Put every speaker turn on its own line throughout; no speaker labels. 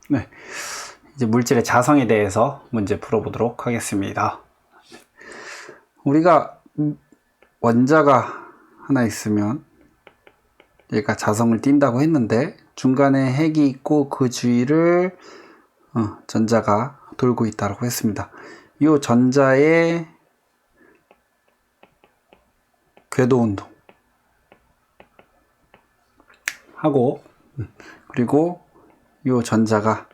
네, 이제 물질의 자성에 대해서 문제 풀어보도록 하겠습니다. 우리가 원자가 하나 있으면 얘가 자성을 띈다고 했는데 중간에 핵이 있고 그 주위를 전자가 돌고 있다고 했습니다. 이 전자의 궤도운동 하고 그리고 이 전자의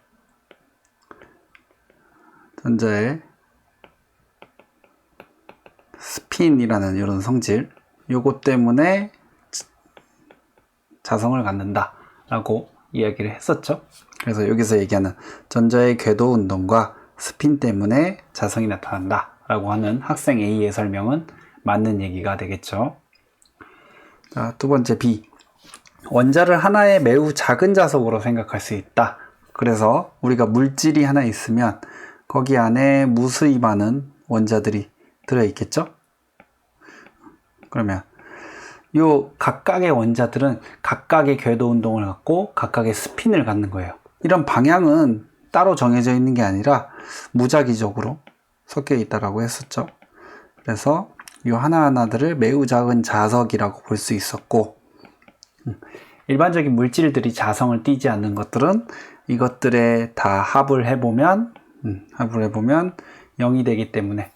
스핀이라는 이런 성질, 요것 때문에 자성을 갖는다 라고 이야기를 했었죠. 그래서 여기서 얘기하는 전자의 궤도 운동과 스핀 때문에 자성이 나타난다 라고 하는 학생 A의 설명은 맞는 얘기가 되겠죠. 자, 두 번째 B, 원자를 하나의 매우 작은 자석으로 생각할 수 있다. 그래서 우리가 물질이 하나 있으면 거기 안에 무수히 많은 원자들이 들어있겠죠. 그러면 요 각각의 원자들은 각각의 궤도 운동을 갖고 각각의 스핀을 갖는 거예요. 이런 방향은 따로 정해져 있는 게 아니라 무작위적으로 섞여 있다라고 했었죠. 그래서 요 하나하나들을 매우 작은 자석이라고 볼 수 있었고, 일반적인 물질들이 자성을 띠지 않는 것들은 이것들에 다 합을 해보면 0이 되기 때문에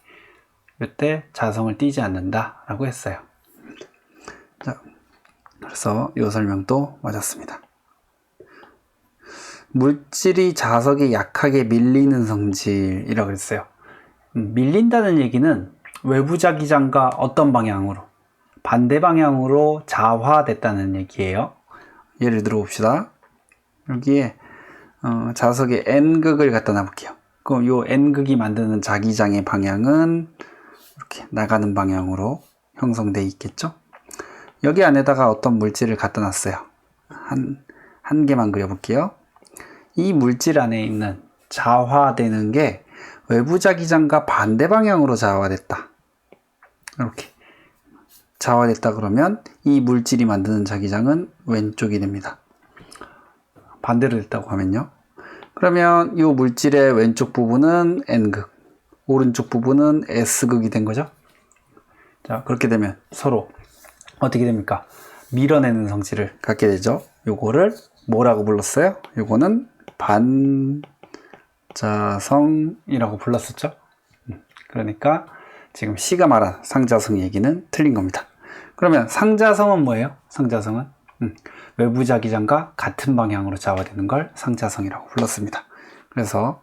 이때 자성을 띠지 않는다 라고 했어요. 자, 그래서 이 설명도 맞았습니다. 물질이 자석에 약하게 밀리는 성질이라고 했어요. 밀린다는 얘기는 외부 자기장과 어떤 방향으로? 반대 방향으로 자화됐다는 얘기예요. 예를 들어 봅시다. 여기에 자석에 N극을 갖다 놔볼게요. 그럼 이 N극이 만드는 자기장의 방향은 이렇게 나가는 방향으로 형성되어 있겠죠. 여기 안에다가 어떤 물질을 갖다 놨어요. 한 개만 그려볼게요. 이 물질 안에 있는 자화되는 게 외부 자기장과 반대 방향으로 자화됐다. 이렇게 자화됐다 그러면 이 물질이 만드는 자기장은 왼쪽이 됩니다. 반대로 됐다고 하면요. 그러면 이 물질의 왼쪽 부분은 N극, 오른쪽 부분은 S극이 된 거죠. 자, 그렇게 되면 서로 어떻게 됩니까? 밀어내는 성질을 갖게 되죠. 요거를 뭐라고 불렀어요? 요거는 반자성이라고 불렀었죠. 그러니까 지금 C가 말한 상자성 얘기는 틀린 겁니다. 그러면 상자성은 뭐예요? 상자성은 외부 자기장과 같은 방향으로 자화되는 걸 상자성이라고 불렀습니다. 그래서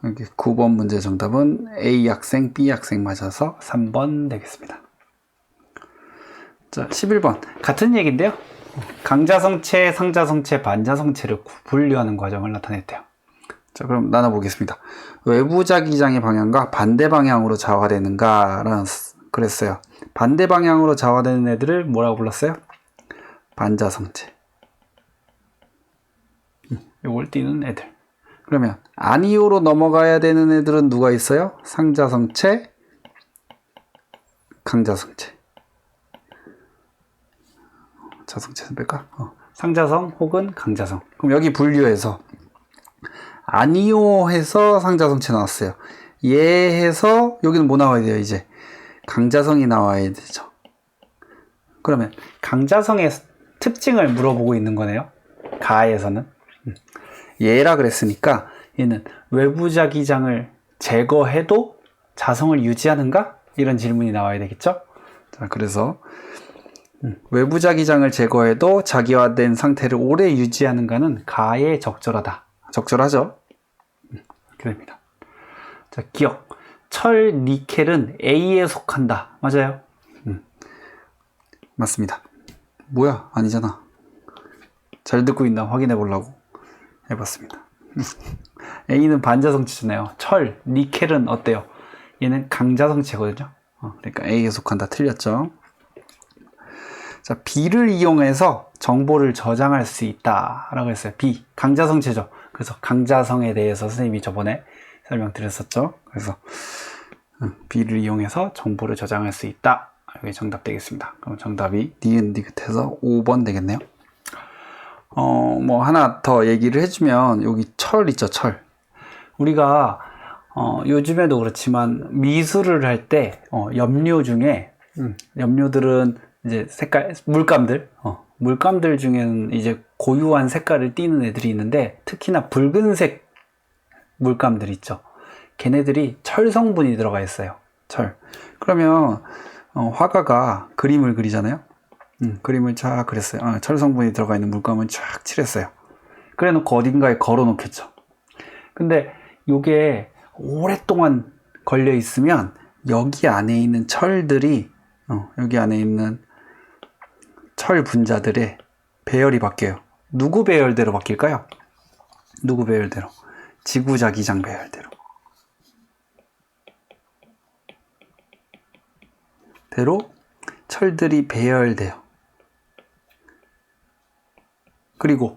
여기 9번 문제 정답은 A 학생, B 학생 맞아서 3번 되겠습니다. 자, 11번 같은 얘기인데요. 강자성체, 상자성체, 반자성체를 분류하는 과정을 나타냈대요. 자, 그럼 나눠보겠습니다. 외부 자기장의 방향과 반대 방향으로 자화되는가라는 그랬어요. 반대 방향으로 자화되는 애들을 뭐라고 불렀어요? 반자성체. 요걸 띄는 애들. 그러면 아니오로 넘어가야 되는 애들은 누가 있어요? 상자성체, 강자성체. 자성체는 뺄까? 상자성 혹은 강자성. 그럼 여기 분류해서 아니오 해서 상자성체 나왔어요. 얘 해서 여기는 뭐 나와야 돼요? 이제 강자성이 나와야 되죠. 그러면 강자성의 특징을 물어보고 있는 거네요. 가에서는 얘라 그랬으니까 얘는 외부 자기장을 제거해도 자성을 유지하는가? 이런 질문이 나와야 되겠죠. 자, 그래서 외부 자기장을 제거해도 자기화된 상태를 오래 유지하는가는 가에 적절하다. 적절하죠? 이렇게 됩니다. 자, 기억. 철, 니켈은 A에 속한다. 맞아요? 맞습니다. 뭐야? 아니잖아. 잘 듣고 있나 확인해 보려고 해봤습니다. A는 반자성체잖아요. 철, 니켈은 어때요? 얘는 강자성체거든요. 그러니까 A에 속한다. 틀렸죠? 자, B를 이용해서 정보를 저장할 수 있다 라고 했어요. B, 강자성체죠. 그래서 강자성에 대해서 선생님이 저번에 설명드렸었죠. 그래서 B를 이용해서 정보를 저장할 수 있다. 이게 정답 되겠습니다. 그럼 정답이 니은 디귿해서 5번 되겠네요. 뭐 하나 더 얘기를 해주면 여기 철 있죠, 철. 우리가 요즘에도 그렇지만 미술을 할 때 염료 중에 염료들은 이제 색깔 물감들 중에는 이제 고유한 색깔을 띠는 애들이 있는데 특히나 붉은색 물감들 있죠. 걔네들이 철 성분이 들어가 있어요. 철. 그러면 화가가 그림을 그리잖아요. 그림을 쫙 그렸어요. 철 성분이 들어가 있는 물감을 쫙 칠했어요. 그래 놓고 어딘가에 걸어 놓겠죠. 근데 요게 오랫동안 걸려 있으면 여기 안에 있는 철들이 여기 안에 있는 철 분자들의 배열이 바뀌어요. 누구 배열대로 바뀔까요? 누구 배열대로? 지구자기장 배열대로. 대로 철들이 배열돼요. 그리고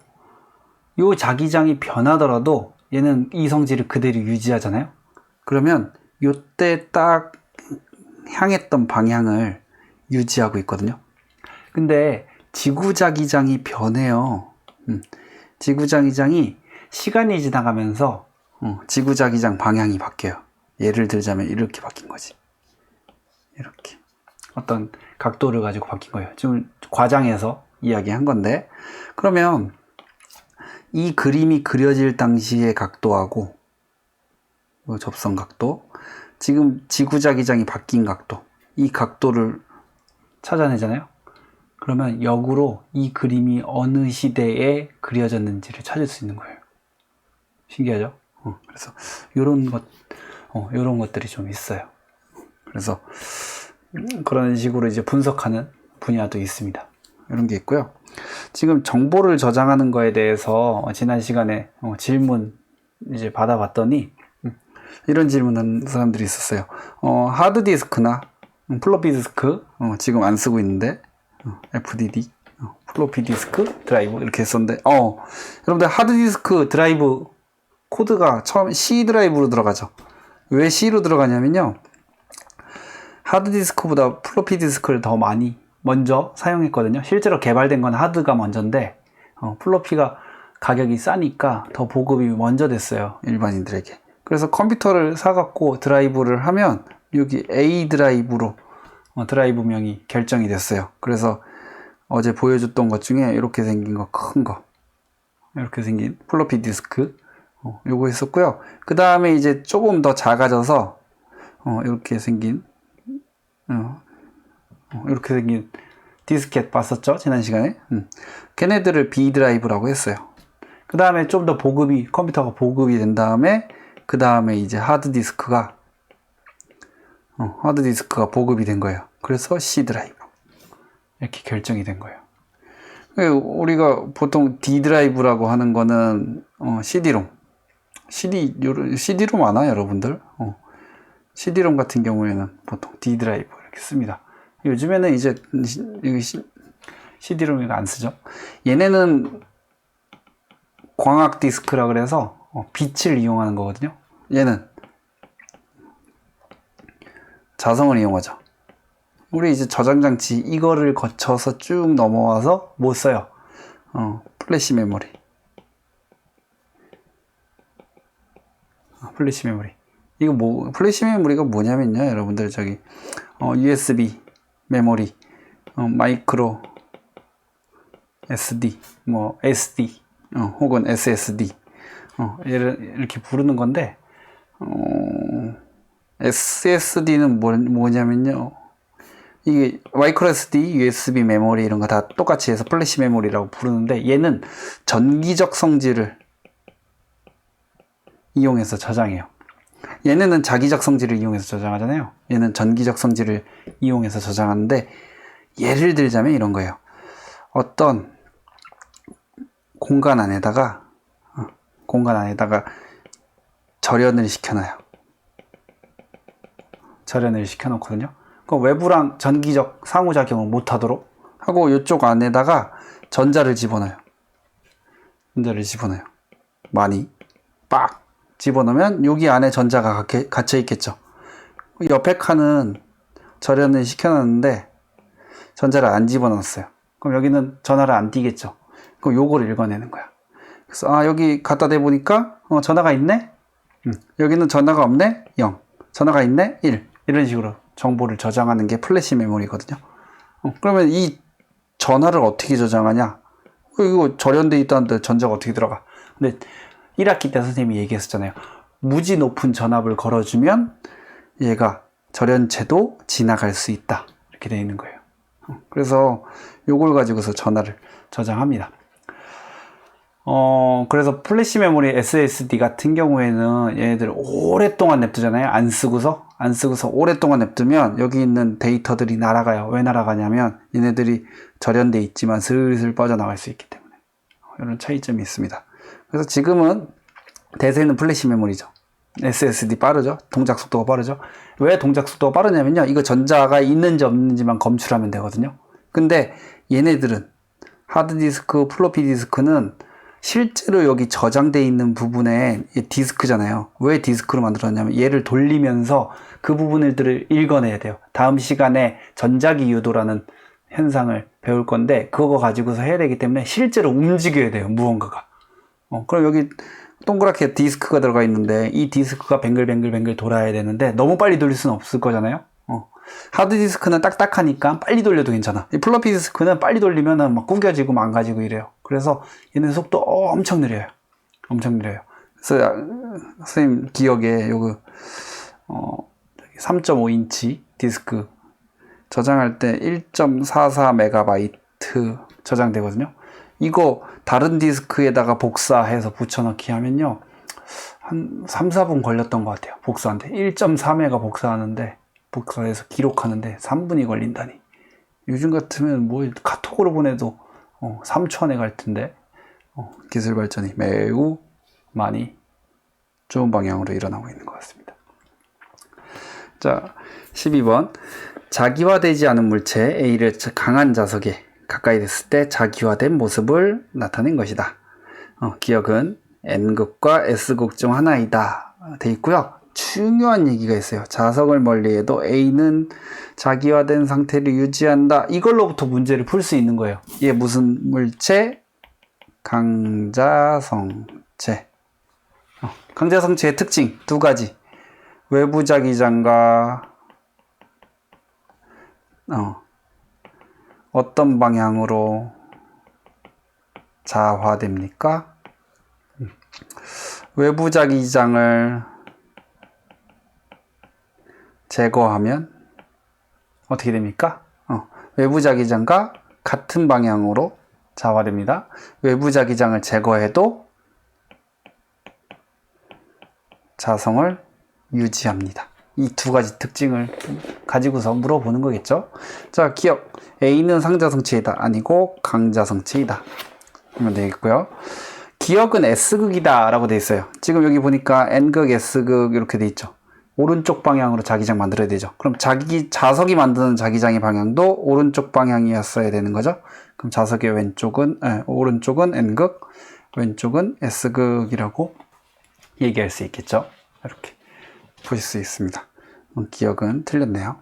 요 자기장이 변하더라도 얘는 이 성질을 그대로 유지하잖아요. 그러면 요때 딱 향했던 방향을 유지하고 있거든요. 근데 지구자기장이 변해요. 지구자기장이 시간이 지나가면서 지구자기장 방향이 바뀌어요. 예를 들자면 이렇게 바뀐 거지. 이렇게 어떤 각도를 가지고 바뀐 거예요. 지금 과장해서 이야기한 건데, 그러면 이 그림이 그려질 당시의 각도하고 접선 각도, 지금 지구자기장이 바뀐 각도, 이 각도를 찾아내잖아요. 그러면 역으로 이 그림이 어느 시대에 그려졌는지를 찾을 수 있는 거예요. 신기하죠? 그래서 요런 것들이 좀 있어요. 그래서 그런 식으로 이제 분석하는 분야도 있습니다. 이런 게 있고요. 지금 정보를 저장하는 거에 대해서 지난 시간에 질문 이제 받아봤더니 이런 질문하는 사람들이 있었어요. 하드디스크나 플로피 디스크 지금 안 쓰고 있는데 FDD 플로피 디스크 드라이브 이렇게 했었는데 여러분들 하드디스크 드라이브 코드가 처음 C 드라이브로 들어가죠. 왜 C로 들어가냐면요, 하드디스크보다 플로피 디스크를 더 먼저 사용했거든요. 실제로 개발된 건 하드가 먼저인데 플로피가 가격이 싸니까 더 보급이 먼저 됐어요, 일반인들에게. 그래서 컴퓨터를 사갖고 드라이브를 하면 여기 A 드라이브로 드라이브명이 결정이 됐어요. 그래서 어제 보여줬던 것 중에 이렇게 생긴 거, 큰 거, 이렇게 생긴 플로피 디스크 요거 있었고요. 그 다음에 이제 조금 더 작아져서 이렇게 생긴 이렇게 생긴 디스켓 봤었죠, 지난 시간에. 걔네들을 B 드라이브라고 했어요. 그 다음에 좀 더 컴퓨터가 보급이 된 다음에 그 다음에 이제 하드디스크가 보급이 된 거예요. 그래서 C 드라이브 이렇게 결정이 된 거예요. 우리가 보통 D 드라이브라고 하는 거는 CD롬 아나 여러분들? CD롬 같은 경우에는 보통 D 드라이브 이렇게 씁니다. 요즘에는 이제 CD롬 안 쓰죠. 얘네는 광학 디스크라 그래서 빛을 이용하는 거거든요. 얘는 자성을 이용하죠. 우리 이제 저장 장치 이거를 거쳐서 쭉 넘어와서 못 써요. 플래시 메모리. 이거 플래시 메모리가 뭐냐면요, 여러분들 저기 USB 메모리, 마이크로 SD, SD, 혹은 SSD, 이렇게 부르는 건데, SSD는 뭐냐면요, 이게 마이크로 SD, USB 메모리 이런 거 다 똑같이 해서 플래시 메모리라고 부르는데, 얘는 전기적 성질을 이용해서 저장해요. 얘네는 자기적 성질을 이용해서 저장하잖아요. 얘는 전기적 성질을 이용해서 저장하는데, 예를 들자면 이런 거예요. 어떤 공간 안에다가 절연을 시켜놔요. 절연을 시켜놓거든요. 그럼 외부랑 전기적 상호작용을 못하도록 하고 이쪽 안에다가 전자를 집어넣어요. 많이 빡 집어넣으면 여기 안에 전자가 갇혀 있겠죠. 옆에 칸은 절연을 시켜놨는데 전자를 안 집어넣었어요. 그럼 여기는 전화를 안 띄겠죠. 그럼 요거를 읽어내는 거야. 그래서 아 여기 갖다 대보니까 전화가 있네? 여기는 전화가 없네? 0. 전화가 있네? 1. 이런 식으로 정보를 저장하는 게 플래시 메모리거든요. 그러면 이 전화를 어떻게 저장하냐? 이거 절연돼 있다는데 전자가 어떻게 들어가? 근데 1학기 때 선생님이 얘기했었잖아요. 무지 높은 전압을 걸어주면 얘가 절연체도 지나갈 수 있다. 이렇게 되어 있는 거예요. 그래서 요걸 가지고서 전화를 저장합니다. 그래서 플래시 메모리 SSD 같은 경우에는 얘네들 오랫동안 냅두잖아요. 안 쓰고서 오랫동안 냅두면 여기 있는 데이터들이 날아가요. 왜 날아가냐면 얘네들이 절연돼 있지만 슬슬 빠져나갈 수 있기 때문에. 이런 차이점이 있습니다. 그래서 지금은 대세는 플래시 메모리죠. SSD 빠르죠. 동작 속도가 빠르죠. 왜 동작 속도가 빠르냐면요. 이거 전자가 있는지 없는지만 검출하면 되거든요. 근데 얘네들은 하드디스크, 플로피 디스크는 실제로 여기 저장되어 있는 부분에 디스크잖아요. 왜 디스크로 만들었냐면 얘를 돌리면서 그 부분들을 읽어내야 돼요. 다음 시간에 전자기 유도라는 현상을 배울 건데 그거 가지고서 해야 되기 때문에 실제로 움직여야 돼요. 무언가가. 그럼 여기 동그랗게 디스크가 들어가 있는데 이 디스크가 뱅글뱅글 돌아야 되는데 너무 빨리 돌릴 수는 없을 거잖아요. 하드디스크는 딱딱하니까 빨리 돌려도 괜찮아. 이 플로피 디스크는 빨리 돌리면 막 구겨지고 망가지고 이래요. 그래서 얘는 속도 엄청 느려요. 엄청 느려요. 그래서 선생님 기억에 요거 3.5인치 디스크 저장할 때 1.44MB 저장되거든요. 이거 다른 디스크에다가 복사해서 붙여넣기 하면요 한 3, 4분 걸렸던 것 같아요. 복사하는데 1.3MB 복사해서 기록하는데 3분이 걸린다니. 요즘 같으면 뭐 카톡으로 보내도 3초안에 갈 텐데 기술 발전이 매우 많이 좋은 방향으로 일어나고 있는 것 같습니다. 자, 12번 자기화되지 않은 물체 A를 강한 자석에 가까이 됐을 때 자기화된 모습을 나타낸 것이다. 기억은 N극과 S극 중 하나이다 돼 있고요. 중요한 얘기가 있어요. 자석을 멀리해도 A는 자기화된 상태를 유지한다. 이걸로부터 문제를 풀 수 있는 거예요. 이게 무슨 물체? 강자성체. 강자성체의 특징 두 가지. 외부 자기장과 어떤 방향으로 자화됩니까? 외부 자기장을 제거하면 어떻게 됩니까? 외부 자기장과 같은 방향으로 자화됩니다. 외부 자기장을 제거해도 자성을 유지합니다. 이 두 가지 특징을 가지고서 물어보는 거겠죠. 자, 기억. A는 상자성체이다. 아니고 강자성체이다. 하면 되겠고요. 기억은 S극이다 라고 되어 있어요. 지금 여기 보니까 N극, S극 이렇게 되어 있죠. 오른쪽 방향으로 자기장 만들어야 되죠. 그럼 자석이 만드는 자기장의 방향도 오른쪽 방향이었어야 되는 거죠. 그럼 자석의 오른쪽은 N극, 왼쪽은 S극이라고 얘기할 수 있겠죠. 이렇게 보실 수 있습니다. 기억은 틀렸네요.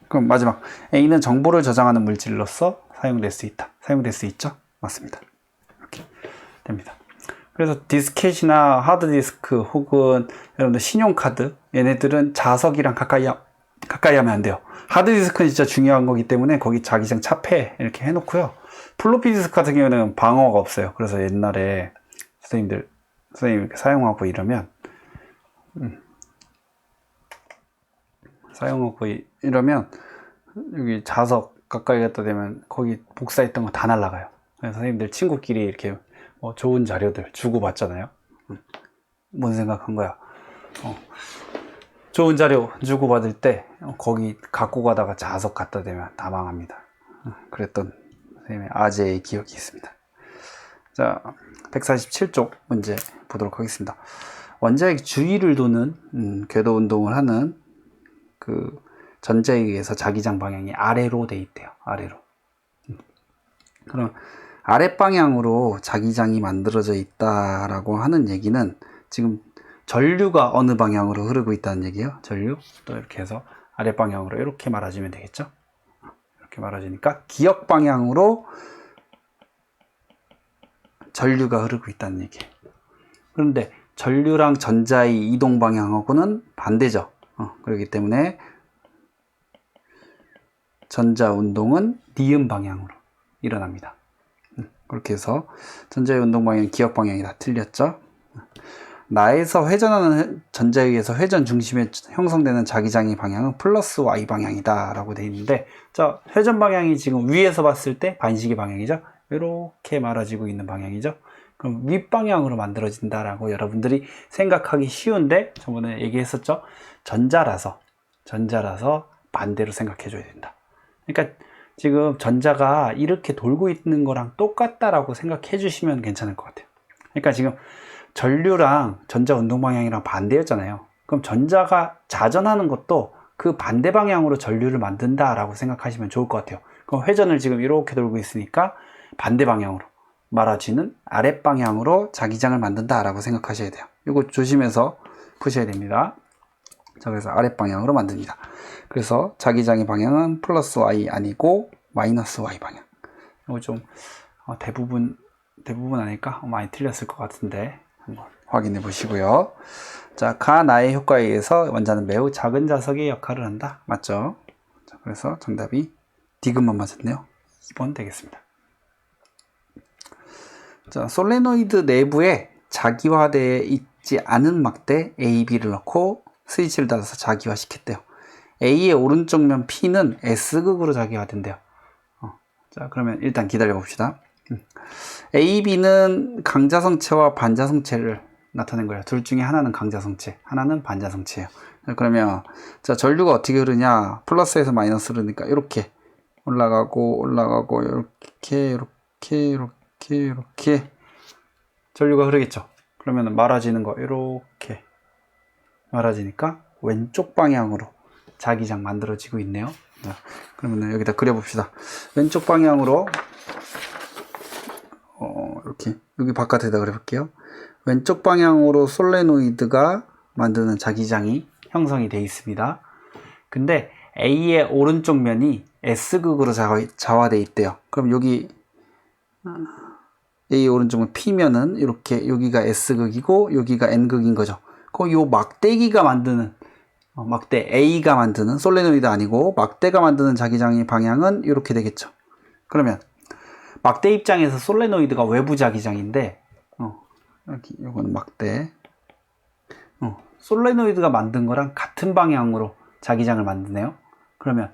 그럼 마지막 A는 정보를 저장하는 물질로서 사용될 수 있다. 사용될 수 있죠? 맞습니다. 이렇게 됩니다. 그래서 디스켓이나 하드디스크 혹은 여러분들 신용카드 얘네들은 자석이랑 가까이 하면 안 돼요. 하드디스크는 진짜 중요한 거기 때문에 거기 자기장 차폐 이렇게 해놓고요. 플로피 디스크 같은 경우는 방어가 없어요. 그래서 옛날에 선생님 이렇게 사용하고 이러면 여기 자석 가까이 갖다 대면 거기 복사했던 거 다 날라가요. 그래서 선생님들 친구끼리 이렇게 좋은 자료들 주고받잖아요. 뭔 생각한 거야? 좋은 자료 주고받을 때 거기 갖고 가다가 자석 갖다 대면 다 망합니다. 그랬던 선생님의 아재의 기억이 있습니다. 자, 147쪽 문제 보도록 하겠습니다. 원자의 주위를 도는 궤도 운동을 하는 그 전자에 의해서 자기장 방향이 아래로 돼 있대요. 아래로. 그럼 아랫방향으로 자기장이 만들어져 있다라고 하는 얘기는 지금 전류가 어느 방향으로 흐르고 있다는 얘기예요. 전류. 또 이렇게 해서 아랫방향으로 이렇게 말아주면 되겠죠. 이렇게 말아주니까 기역 방향으로 전류가 흐르고 있다는 얘기예요. 그런데 전류랑 전자의 이동 방향하고는 반대죠. 그렇기 때문에 전자 운동은 니은 방향으로 일어납니다. 그렇게 해서 전자의 운동 방향, 기억 방향이 다 틀렸죠. 나에서 회전하는 전자에 의해서 회전 중심에 형성되는 자기장의 방향은 플러스 Y 방향이다 라고 되어 있는데, 자, 회전 방향이 지금 위에서 봤을 때 반시계 방향이죠. 이렇게 말아지고 있는 방향이죠. 그럼 윗방향으로 만들어진다 라고 여러분들이 생각하기 쉬운데, 저번에 얘기했었죠. 전자라서 반대로 생각해 줘야 된다. 그러니까 지금 전자가 이렇게 돌고 있는 거랑 똑같다라고 생각해 주시면 괜찮을 것 같아요. 그러니까 지금 전류랑 전자 운동 방향이랑 반대였잖아요. 그럼 전자가 자전하는 것도 그 반대 방향으로 전류를 만든다라고 생각하시면 좋을 것 같아요. 그럼 회전을 지금 이렇게 돌고 있으니까 반대 방향으로 말아지는 아랫 방향으로 자기장을 만든다라고 생각하셔야 돼요. 이거 조심해서 푸셔야 됩니다. 자, 그래서 아랫 방향으로 만듭니다. 그래서 자기장의 방향은 플러스 Y 아니고 마이너스 Y 방향. 이거 좀 대부분 아닐까? 많이 틀렸을 것 같은데 한번 확인해 보시고요. 자, 가나의 효과에 의해서 원자는 매우 작은 자석의 역할을 한다. 맞죠? 자, 그래서 정답이 D급만 맞았네요. 2번 되겠습니다. 자, 솔레노이드 내부에 자기화되어 있지 않은 막대 A, B를 넣고 스위치를 닫아서 자기화시켰대요. A의 오른쪽 면 P는 S극으로 자기화된대요. 자, 그러면 일단 기다려 봅시다. A, B는 강자성체와 반자성체를 나타낸 거예요. 둘 중에 하나는 강자성체, 하나는 반자성체예요. 그러면 자, 전류가 어떻게 흐르냐? 플러스에서 마이너스로 흐르니까 이렇게 올라가고 이렇게 전류가 흐르겠죠. 그러면 말아지는 거 이렇게 말아지니까 왼쪽 방향으로 자기장 만들어지고 있네요. 그러면 여기다 그려봅시다. 왼쪽 방향으로 이렇게 여기 바깥에다 그려볼게요. 왼쪽 방향으로 솔레노이드가 만드는 자기장이 형성이 되어 있습니다. 근데 A의 오른쪽 면이 S극으로 자화되어 있대요. 그럼 여기 A의 오른쪽은 P면은 이렇게 여기가 S극이고 여기가 N극인 거죠. 그럼 요 막대기가 만드는 막대 A가 만드는 솔레노이드 아니고 막대가 만드는 자기장의 방향은 이렇게 되겠죠. 그러면 막대 입장에서 솔레노이드가 외부 자기장인데 여기 요거는 막대 솔레노이드가 만든 거랑 같은 방향으로 자기장을 만드네요. 그러면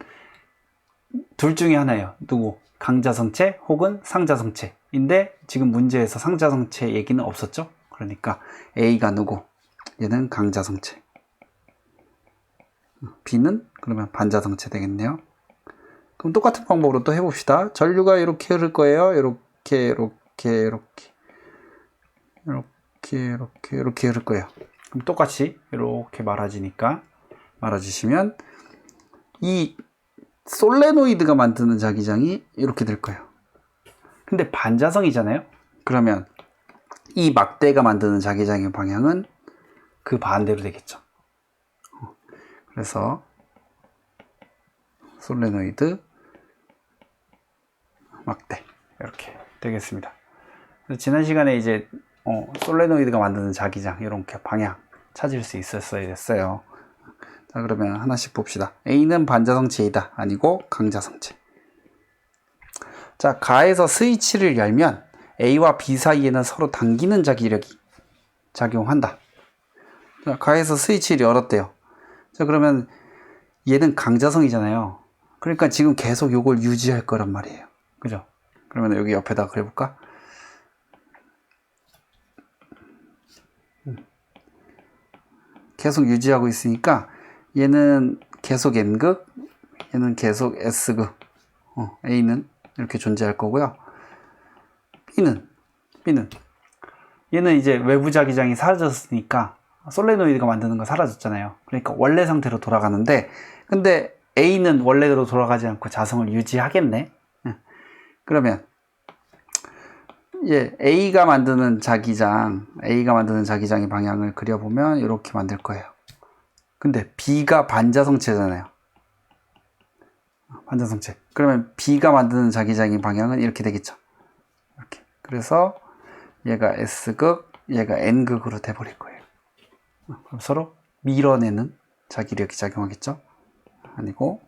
둘 중에 하나예요. 누구? 강자성체 혹은 상자성체인데 지금 문제에서 상자성체 얘기는 없었죠. 그러니까 A가 누구? 얘는 강자성체, B는 그러면 반자성체 되겠네요. 그럼 똑같은 방법으로 또 해봅시다. 전류가 이렇게 흐를 거예요. 이렇게 흐를 거예요. 그럼 똑같이 이렇게 말아지시면 이 솔레노이드가 만드는 자기장이 이렇게 될 거예요. 근데 반자성이잖아요. 그러면 이 막대가 만드는 자기장의 방향은 그 반대로 되겠죠. 그래서 솔레노이드 막대 이렇게 되겠습니다. 지난 시간에 이제 솔레노이드가 만드는 자기장 이렇게 방향 찾을 수 있었어야 됐어요. 자, 그러면 하나씩 봅시다. A는 반자성체이다 아니고 강자성체. 자, 가에서 스위치를 열면 A와 B 사이에는 서로 당기는 자기력이 작용한다. 자, 가에서 스위치를 열었대요. 자, 그러면 얘는 강자성이잖아요. 그러니까 지금 계속 이걸 유지할 거란 말이에요. 그죠? 그러면 여기 옆에다 그려볼까? 계속 유지하고 있으니까 얘는 계속 N극, 얘는 계속 S극, A는 이렇게 존재할 거고요. B는 얘는 이제 외부 자기장이 사라졌으니까 솔레노이드가 만드는 거 사라졌잖아요. 그러니까 원래 상태로 돌아가는데, 근데 A는 원래대로 돌아가지 않고 자성을 유지하겠네. 그러면 A가 만드는 자기장의 방향을 그려보면 이렇게 만들 거예요. 근데 B가 반자성체잖아요. 반자성체. 그러면 B가 만드는 자기장의 방향은 이렇게 되겠죠. 이렇게. 그래서 얘가 S극, 얘가 N극으로 돼버릴 거예요. 그럼 서로 밀어내는 자기력이 작용하겠죠? 아니고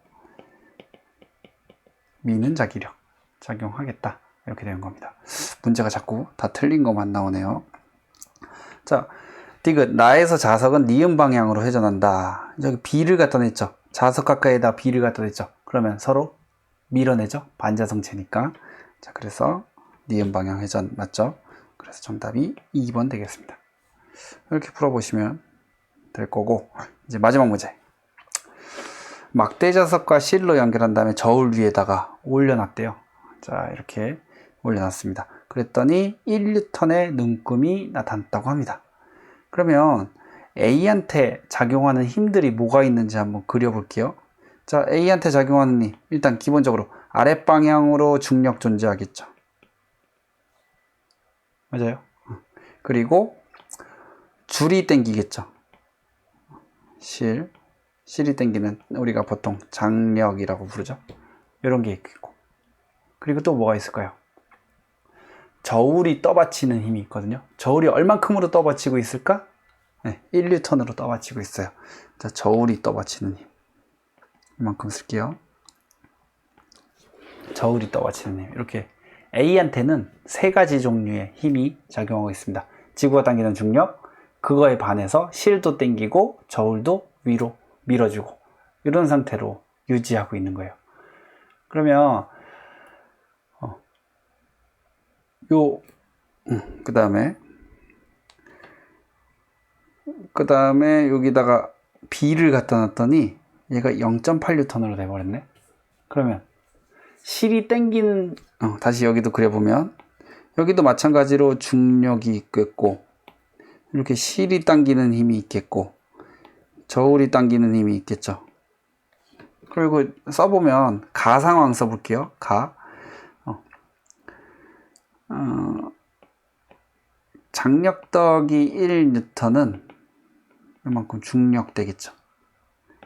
미는 자기력 작용하겠다. 이렇게 되는 겁니다. 문제가 자꾸 다 틀린 것만 나오네요. 자, 디귿 나에서 자석은 니은 방향으로 회전한다. 여기 B를 갖다 냈죠. 자석 가까이에다 B를 갖다 냈죠. 그러면 서로 밀어내죠. 반자성체니까. 자, 그래서 니은 방향 회전 맞죠? 그래서 정답이 2번 되겠습니다. 이렇게 풀어보시면 될 거고, 이제 마지막 문제. 막대 자석과 실로 연결한 다음에 저울 위에다가 올려놨대요. 자, 이렇게 올려놨습니다. 그랬더니 1N의 눈금이 나타났다고 합니다. 그러면 A한테 작용하는 힘들이 뭐가 있는지 한번 그려볼게요. 자, A한테 작용하는 힘, 일단 기본적으로 아랫방향으로 중력 존재하겠죠. 맞아요. 그리고 줄이 당기겠죠. 실이 당기는 우리가 보통 장력이라고 부르죠. 이런 게 있고, 그리고 또 뭐가 있을까요? 저울이 떠받치는 힘이 있거든요. 저울이 얼만큼으로 떠받치고 있을까? 네, 1N으로 떠받치고 있어요. 자, 저울이 떠받치는 힘 이만큼 쓸게요. 저울이 떠받치는 힘. 이렇게 A한테는 세 가지 종류의 힘이 작용하고 있습니다. 지구가 당기는 중력, 그거에 반해서 실도 당기고 저울도 위로 밀어주고, 이런 상태로 유지하고 있는 거예요. 그러면 그 다음에 여기다가 B를 갖다 놨더니 얘가 0.8N으로 돼버렸네. 그러면 실이 당기는, 다시 여기도 그려보면 여기도 마찬가지로 중력이 있겠고, 이렇게 실이 당기는 힘이 있겠고, 저울이 당기는 힘이 있겠죠. 그리고 써보면 가 상황 써볼게요. 장력 더하기 1N은 이만큼 중력 되겠죠.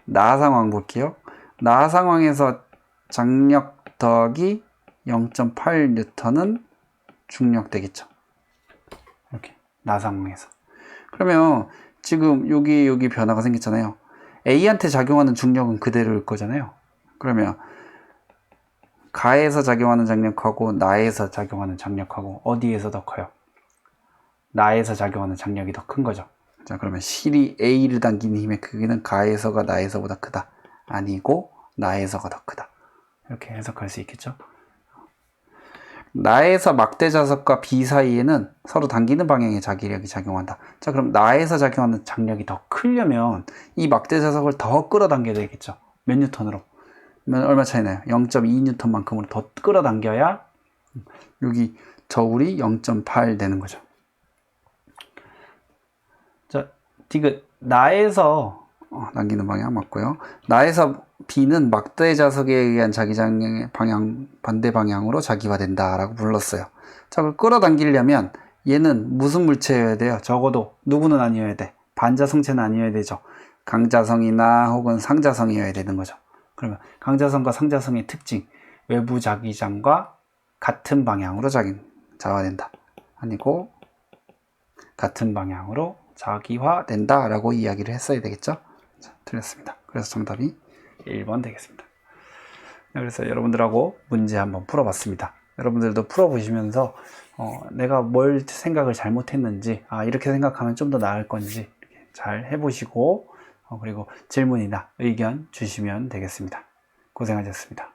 나 상황 볼게요. 나 상황에서 장력 더하기 0.8N은 중력 되겠죠. 이렇게 나 상황에서. 그러면 지금 여기 변화가 생겼잖아요. A한테 작용하는 중력은 그대로일 거잖아요. 그러면 가에서 작용하는 장력하고 나에서 작용하는 장력하고 어디에서 더 커요? 나에서 작용하는 장력이 더 큰 거죠. 자, 그러면 실이 A를 당기는 힘의 크기는 가에서가 나에서보다 크다. 아니고 나에서가 더 크다. 이렇게 해석할 수 있겠죠. 나에서 막대 자석과 B 사이에는 서로 당기는 방향의 자기력이 작용한다. 자, 그럼 나에서 작용하는 장력이 더 크려면 이 막대 자석을 더 끌어당겨야 되겠죠. 몇 뉴턴으로? 얼마 차이 나요? 0.2뉴턴만큼으로 더 끌어당겨야 여기 저울이 0.8 되는 거죠. 자, 디귿 나에서 당기는 방향 맞고요. 나에서 B는 막대 자석에 의한 자기 장력의 방향 반대 방향으로 자기화된다 라고 불렀어요. 자, 그걸 끌어당기려면 얘는 무슨 물체여야 돼요? 적어도 누구는 아니어야 돼. 반자성체는 아니어야 되죠. 강자성이나 혹은 상자성이어야 되는 거죠. 그러면 강자성과 상자성의 특징, 외부 자기장과 같은 방향으로 자화된다. 아니고 같은 방향으로 자기화된다 라고 이야기를 했어야 되겠죠. 자, 틀렸습니다. 그래서 정답이 1번 되겠습니다. 그래서 여러분들하고 문제 한번 풀어봤습니다. 여러분들도 풀어보시면서 내가 뭘 생각을 잘못했는지, 이렇게 생각하면 좀 더 나을 건지 이렇게 잘 해보시고 그리고 질문이나 의견 주시면 되겠습니다. 고생하셨습니다.